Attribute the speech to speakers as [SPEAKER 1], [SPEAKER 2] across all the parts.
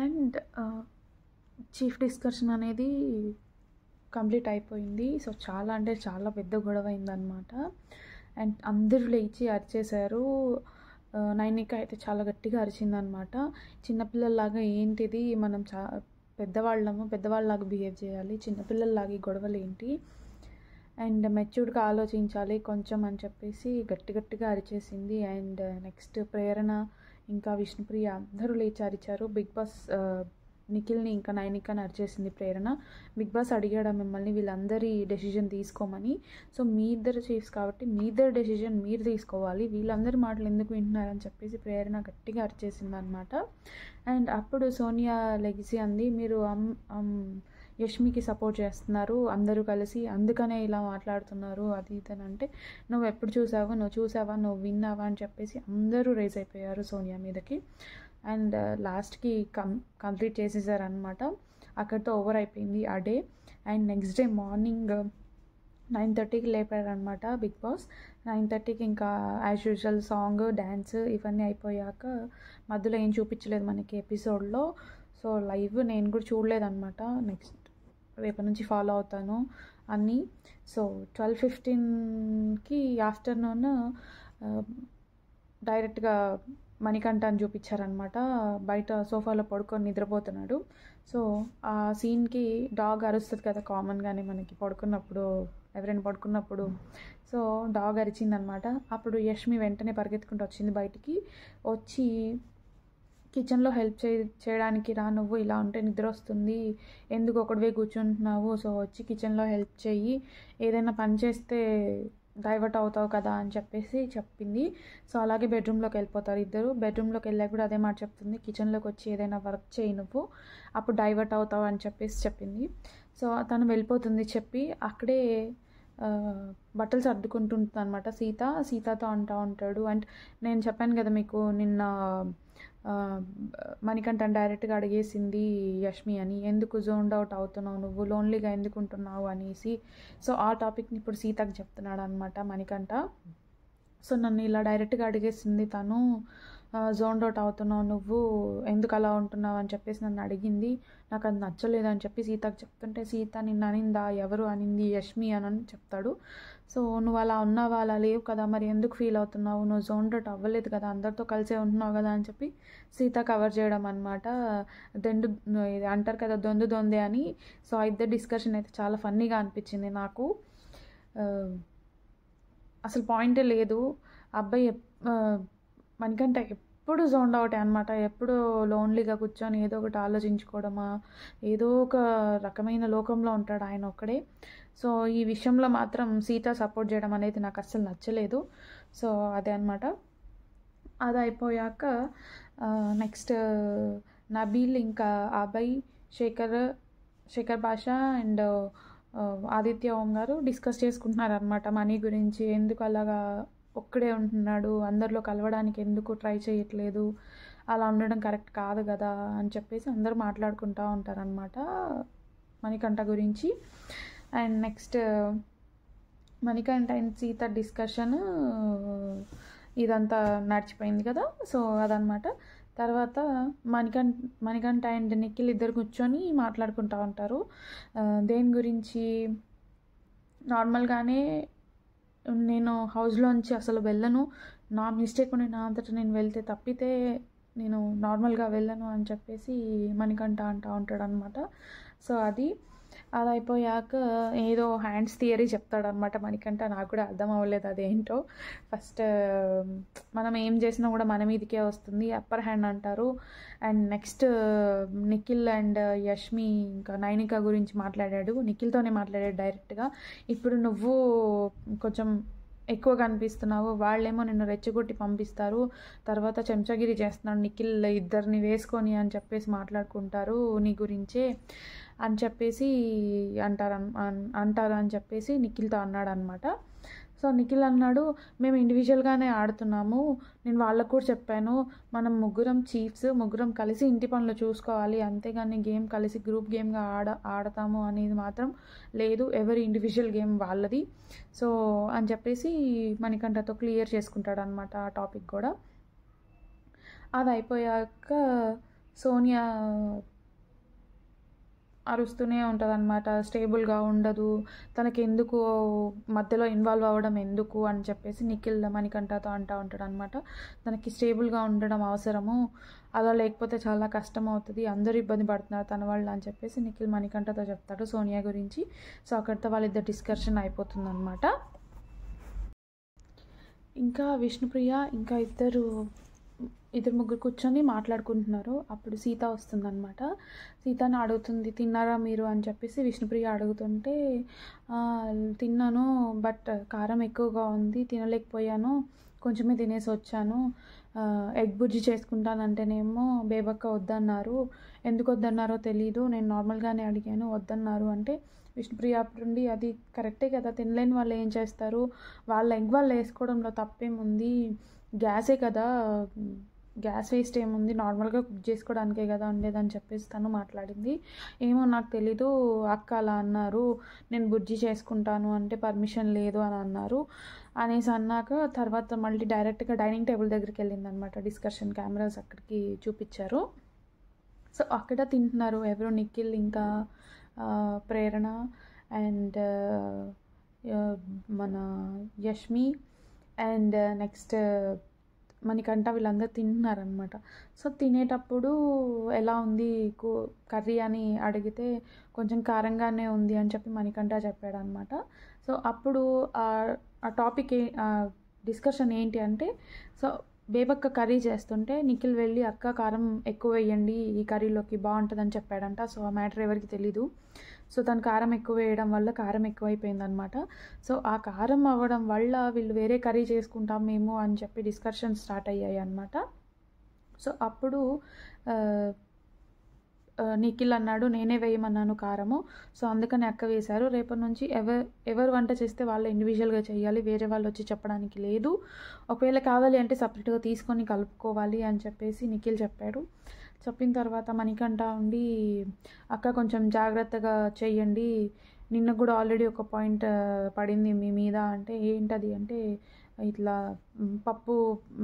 [SPEAKER 1] And chief discussion అనేది complete అయిపోయింది. So చాలా అంటే చాలా పెద్ద గొడవ అయిందనమాట. అండ్ అందరూ లేచి అరిచేశారు. నైనిక అయితే చాలా గట్టిగా అరిచిందనమాట. చిన్నపిల్లల్లాగా ఏంటిది, మనం పెద్దవాళ్ళలాగా బిహేవ్ చేయాలి, చిన్నపిల్లల్లాగా ఈ గొడవలు ఏంటి, అండ్ మెచ్యూర్డ్గా ఆలోచించాలి కొంచెం అని చెప్పేసి గట్టిగా అరిచేసింది. అండ్ నెక్స్ట్ ప్రేరణ ఇంకా విష్ణుప్రియ అందరూ లేచి అరిచారు. బిగ్ బాస్ నిఖిల్ని ఇంకా నైనికని అరిచేసింది ప్రేరణ. బిగ్ బాస్ అడిగాడు మిమ్మల్ని వీళ్ళందరి డెసిజన్ తీసుకోమని. సో మీ ఇద్దరు చీఫ్స్ కాబట్టి మీ ఇద్దరు డెసిజన్ మీరు తీసుకోవాలి, వీళ్ళందరి మాటలు ఎందుకు వింటున్నారని చెప్పేసి ప్రేరణ గట్టిగా అరిచేసింది అనమాట. అండ్ అప్పుడు సోనియా లెగిసి అంది, మీరు యష్మికి సపోర్ట్ చేస్తున్నారు అందరూ కలిసి, అందుకనే ఇలా మాట్లాడుతున్నారు అది ఇదని. అంటే నువ్వు ఎప్పుడు చూసావు, నువ్వు విన్నావా అని చెప్పేసి అందరూ రేజ్ అయిపోయారు సోనియా మీదకి. అండ్ లాస్ట్కి కంప్లీట్ చేసేసారనమాట. అక్కడితో ఓవర్ అయిపోయింది ఆ day. And next day morning 9:30కి లేపారనమాట బిగ్ బాస్. 9:30కి ఇంకా యాజ్ యూజువల్ సాంగ్, డ్యాన్స్ ఇవన్నీ అయిపోయాక మధ్యలో ఏం చూపించలేదు మనకి ఎపిసోడ్లో. సో లైవ్ నేను కూడా చూడలేదన్నమాట. నెక్స్ట్ రేపటి నుంచి ఫాలో అవుతాను అన్నీ. సో 12:15కి ఆఫ్టర్నూన్ డైరెక్ట్గా మణికంఠని చూపించారనమాట. బయట సోఫాలో పడుకొని నిద్రపోతున్నాడు. సో ఆ సీన్కి డాగ్ అరుస్తుంది కదా కామన్గానే మనకి ఎవరైనా పడుకున్నప్పుడు. సో డాగ్ అరిచిందనమాట. అప్పుడు యష్మి వెంటనే పరిగెత్తుకుంటూ వచ్చింది బయటికి. వచ్చి కిచెన్లో హెల్ప్ చేయడానికి రా, నువ్వు ఇలా ఉంటే నిద్ర వస్తుంది, ఎందుకు ఒకటివే కూర్చుంటున్నావు, సో వచ్చి కిచెన్లో హెల్ప్ చెయ్యి, ఏదైనా పని చేస్తే డైవర్ట్ అవుతావు కదా అని చెప్పేసి చెప్పింది. సో అలాగే బెడ్రూమ్లోకి వెళ్ళిపోతారు ఇద్దరు. బెడ్రూమ్లోకి వెళ్ళాక కూడా అదే మాట చెప్తుంది, కిచెన్లోకి వచ్చి ఏదైనా వర్క్ చేయి నువ్వు, అప్పుడు డైవర్ట్ అవుతావు అని చెప్పేసి చెప్పింది. సో తను వెళ్ళిపోతుంది. చెప్పి అక్కడే బట్టలు సర్దుకుంటుంటుంది అనమాట సీతతో అంటూ ఉంటాడు. అండ్ నేను చెప్పాను కదా మీకు నిన్న మణికంఠన్ డైరెక్ట్గా అడిగేసింది యష్మి అని, ఎందుకు జోన్డ్ అవుట్ అవుతున్నావు నువ్వు, లోన్లీగా ఎందుకు ఉంటున్నావు అనేసి. సో ఆ టాపిక్ని ఇప్పుడు సీతకు చెప్తున్నాడు అనమాట మణికంఠ. సో నన్ను ఇలా డైరెక్ట్గా అడిగేసింది తను, జోన్డ్ అవుట్ అవుతున్నావు నువ్వు, ఎందుకు అలా ఉంటున్నావు అని చెప్పేసి నన్ను అడిగింది, నాకు అది నచ్చలేదు అని చెప్పి సీతకు చెప్తుంటే, సీత నిన్ను అనిందా, ఎవరు అనింది, యష్మి అని చెప్తాడు. సో నువ్వు అలా ఉన్నావా, అలా లేవు కదా, మరి ఎందుకు ఫీల్ అవుతున్నావు, నువ్వు జోన్డ్ అవుట్ అవ్వలేదు కదా, అందరితో కలిసే ఉంటున్నావు కదా అని చెప్పి సీత కవర్ చేయడం అనమాట. ఇది అంటారు కదా దొందే అని. సో ఆ ఇద్దరు డిస్కషన్ అయితే చాలా ఫన్నీగా అనిపించింది నాకు. అసలు పాయింటే లేదు. అబ్బాయి మనకంట ఎప్పుడు జోన్డ్ అవుటే అనమాట. ఎప్పుడు లోన్లీగా కూర్చొని ఏదో ఒకటి ఆలోచించుకోవడమా, ఏదో ఒక రకమైన లోకంలో ఉంటాడు ఆయన ఒక్కడే. సో ఈ విషయంలో మాత్రం సీత సపోర్ట్ చేయడం అనేది నాకు అస్సలు నచ్చలేదు. సో అదే అనమాట. అది అయిపోయాక నెక్స్ట్ నబీల్ ఇంకా అభయ్, శేఖర్ భాష అండ్ ఆదిత్య ఓం గారు డిస్కస్ చేసుకుంటున్నారు అనమాట మనీ గురించి. ఎందుకు అలాగా ఒక్కడే ఉంటున్నాడు, అందరిలో కలవడానికి ఎందుకు ట్రై చేయట్లేదు, అలా ఉండడం కరెక్ట్ కాదు కదా అని చెప్పేసి అందరూ మాట్లాడుకుంటూ ఉంటారనమాట మణికంఠ గురించి. And next Manikanta and Sita discussion ఇదంతా నడిచిపోయింది కదా. సో అదనమాట. తర్వాత మణికంఠ అండ్ నిఖిల్ ఇద్దరు కూర్చొని మాట్లాడుకుంటూ ఉంటారు. దేని గురించి, నార్మల్గానే నేను హౌస్లోంచి అసలు వెళ్ళను, నా మిస్టేక్ ఉండి నా అంతటా నేను వెళ్తే తప్పితే నేను నార్మల్గా వెళ్ళను అని చెప్పేసి మణికంఠ అంటూ ఉంటాడు అనమాట. సో అది అయిపోయాక ఏదో హ్యాండ్స్ థియరీ చెప్తాడనమాట మణికంఠ. నాకు కూడా అర్థం అవ్వలేదు అదేంటో. ఫస్ట్ మనం ఏం చేసినా కూడా మన మీదకే వస్తుంది, అప్పర్ హ్యాండ్ అంటారు. And next Nikhil and Yashmi ఇంకా నైనిక గురించి మాట్లాడాడు, నిఖిల్తోనే మాట్లాడాడు డైరెక్ట్గా. ఇప్పుడు నువ్వు కొంచెం ఎక్కువగా అనిపిస్తున్నావు, వాళ్ళేమో నిన్ను రెచ్చగొట్టి పంపిస్తారు, తర్వాత చెంచగిరి చేస్తున్నాడు నిఖిల్ ఇద్దరిని వేసుకొని అని చెప్పేసి మాట్లాడుకుంటారు నీ గురించే అని చెప్పేసి అంటారు అని చెప్పేసి నిఖిల్తో అన్నాడు అనమాట. సో నిఖిల్ అన్నాడు, మేము ఇండివిజువల్గానే ఆడుతున్నాము, నేను వాళ్ళకు కూడా చెప్పాను, మనం ముగ్గురం చీఫ్స్, ముగ్గురం కలిసి ఇంటి పనులు చూసుకోవాలి, అంతేగాని గేమ్ కలిసి గ్రూప్ గేమ్గా ఆడతాము అనేది మాత్రం లేదు, ఎవరి ఇండివిజువల్ గేమ్ వాళ్ళది. సో అని చెప్పేసి మణికంఠతో క్లియర్ చేసుకుంటాడు అనమాట ఆ టాపిక్ కూడా. అది అయిపోయాక సోనియా అరుస్తూనే ఉంటదనమాట. స్టేబుల్‌గా ఉండదు. తనకెందుకు మధ్యలో ఇన్వాల్వ్ అవ్వడం ఎందుకు అని చెప్పేసి నిఖిల్ మణికంఠతో అంటా ఉంటాడనమాట. తనకి స్టేబుల్‌గా ఉండడం అవసరము. అలా లేకపోతే చాలా కష్టమవుతది. అందరూ ఇబ్బంది పడుతున్నారు తన వల్ల అని చెప్పేసి నిఖిల్ మణికంఠతో చెప్తాడు సోనియా గురించి. సో, అక్కడితో వాళ్ళిద్దరి డిస్కషన్ అయిపోతుందనమాట. ఇంకా విష్ణుప్రియ ఇంకా ఇద్దరు ముగ్గురు కూర్చొని మాట్లాడుకుంటున్నారు. అప్పుడు సీత వస్తుందనమాట. సీతని అడుగుతుంది, తిన్నారా మీరు అని చెప్పేసి విష్ణుప్రియ అడుగుతుంటే, తిన్నాను బట్ కారం ఎక్కువగా ఉంది, తినలేకపోయాను, కొంచెమే తినేసి వచ్చాను. ఎగ్ బుజ్జి చేసుకుంటానంటేనేమో బేబక్క వద్దన్నారు. ఎందుకు వద్దన్నారో తెలీదు, నేను నార్మల్గానే అడిగాను, వద్దన్నారు అంటే విష్ణుప్రియ అప్పుడుండి అది కరెక్టే కదా, తినలేని వాళ్ళు ఏం చేస్తారు, వాళ్ళ ఎగ్ వాళ్ళు వేసుకోవడంలో తప్పేముంది, గ్యాసే కదా, గ్యాస్ వేస్ట్ ఏముంది, నార్మల్గా కుక్ చేసుకోవడానికే కదా ఉండేదని చెప్పేసి తను మాట్లాడింది. ఏమో నాకు తెలీదు, అక్క అలా అన్నారు, నేను బుజ్జి చేసుకుంటాను అంటే పర్మిషన్ లేదు అని అన్నారు అనేసి అన్నాక తర్వాత మళ్ళీ డైరెక్ట్గా డైనింగ్ టేబుల్ దగ్గరికి వెళ్ళిందనమాట. డిస్కషన్ కెమెరాస్ అక్కడికి చూపించారు. సో అక్కడ తింటున్నారు ఎవరు, నిఖిల్ ఇంకా ప్రేరణ అండ్ మన యష్మి అండ్ నెక్స్ట్ మణికంఠ వీళ్ళందరూ తింటున్నారనమాట. సో తినేటప్పుడు ఎలా ఉంది కర్రీ అని అడిగితే కొంచెం కారంగానే ఉంది అని చెప్పి మణికంఠ చెప్పాడనమాట. సో అప్పుడు ఆ టాపిక్ డిస్కషన్ ఏంటి అంటే, సో బేబక్క కర్రీ చేస్తుంటే నిఖిల్ వెళ్ళి అక్క కారం ఎక్కువ వేయండి ఈ కర్రీలోకి బాగుంటుందని చెప్పాడంట. సో ఆ మ్యాటర్ ఎవరికి తెలీదు. సో తను కారం ఎక్కువ వేయడం వల్ల కారం ఎక్కువైపోయిందనమాట. సో ఆ కారం అవ్వడం వల్ల వీళ్ళు వేరే కర్రీ చేసుకుంటాం మేము అని చెప్పి డిస్కషన్ స్టార్ట్ అయ్యాయి అనమాట. సో అప్పుడు నిఖిల్ అన్నాడు, నేనే వేయమన్నాను కారము, సో అందుకని అక్క వేశారు, రేపటి నుంచి ఎవరు వంట చేస్తే వాళ్ళు ఇండివిజువల్గా చేయాలి, వేరే వాళ్ళు వచ్చి చెప్పడానికి లేదు, ఒకవేళ కావాలి అంటే సపరేట్గా తీసుకొని కలుపుకోవాలి అని చెప్పేసి నిఖిల్ చెప్పాడు. చెప్పిన తర్వాత మణికంఠ ఉండి, అక్క కొంచెం జాగ్రత్తగా చెయ్యండి, నిన్న కూడా ఆల్రెడీ ఒక పాయింట్ పడింది మీ మీద అంటే ఏంటది అంటే ఇట్లా పప్పు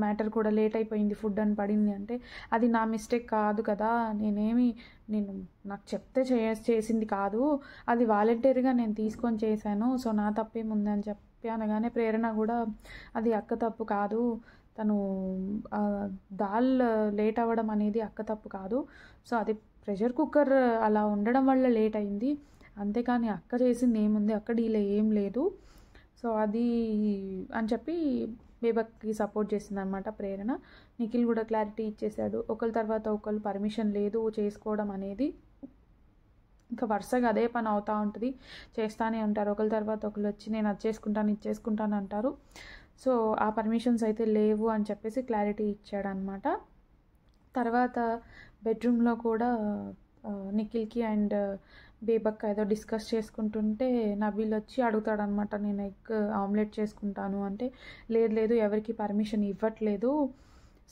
[SPEAKER 1] మ్యాటర్ కూడా లేట్ అయిపోయింది ఫుడ్ అని పడింది అంటే, అది నా మిస్టేక్ కాదు కదా, నేను నాకు చెప్తే చేసింది కాదు, అది వాలంటరీగా నేను తీసుకొని చేశాను, సో నా తప్పేముంది అని చెప్పి అనగానే ప్రేరణ కూడా అది అక్క తప్పు కాదు, తను దాల్ లేట్ అవ్వడం అనేది అక్క తప్పు కాదు, సో అది ప్రెషర్ కుక్కర్ అలా ఉండడం వల్ల లేట్ అయింది, అంతేకాని అక్క చేసింది ఏముంది, అక్క డీలే ఏం లేదు, సో అది అని చెప్పి బేబక్కి సపోర్ట్ చేసింది అనమాట ప్రేరణ. నిఖిల్ కూడా క్లారిటీ ఇచ్చేసాడు, ఒకరి తర్వాత ఒకరు పర్మిషన్ లేదు చేసుకోవడం అనేది, ఇంకా వరుసగా అదే పని అవుతూ ఉంటుంది, చేస్తూనే ఉంటారు, ఒకరి తర్వాత ఒకరు వచ్చి నేను అది చేసుకుంటాను ఇది చేసుకుంటాను అంటారు. సో ఆ పర్మిషన్స్ అయితే లేవు అని చెప్పేసి క్లారిటీ ఇచ్చాడనమాట. తర్వాత బెడ్రూమ్లో కూడా నిఖిల్కి అండ్ బేబక్క ఏదో డిస్కస్ చేసుకుంటుంటే నబీల్ వచ్చి అడుగుతాడనమాట, నేను ఎగ్ ఆమ్లెట్ చేసుకుంటాను అంటే, లేదు ఎవరికి పర్మిషన్ ఇవ్వట్లేదు,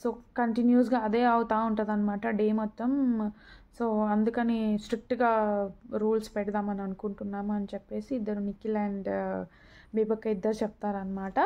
[SPEAKER 1] సో కంటిన్యూస్గా అదే అవుతూ ఉంటుంది అనమాట డే మొత్తం, సో అందుకని స్ట్రిక్ట్గా రూల్స్ పెడదామని అనుకుంటున్నాము అని చెప్పేసి ఇద్దరు నిఖిల్ అండ్ బేబక్క ఇద్దరు చెప్తారనమాట.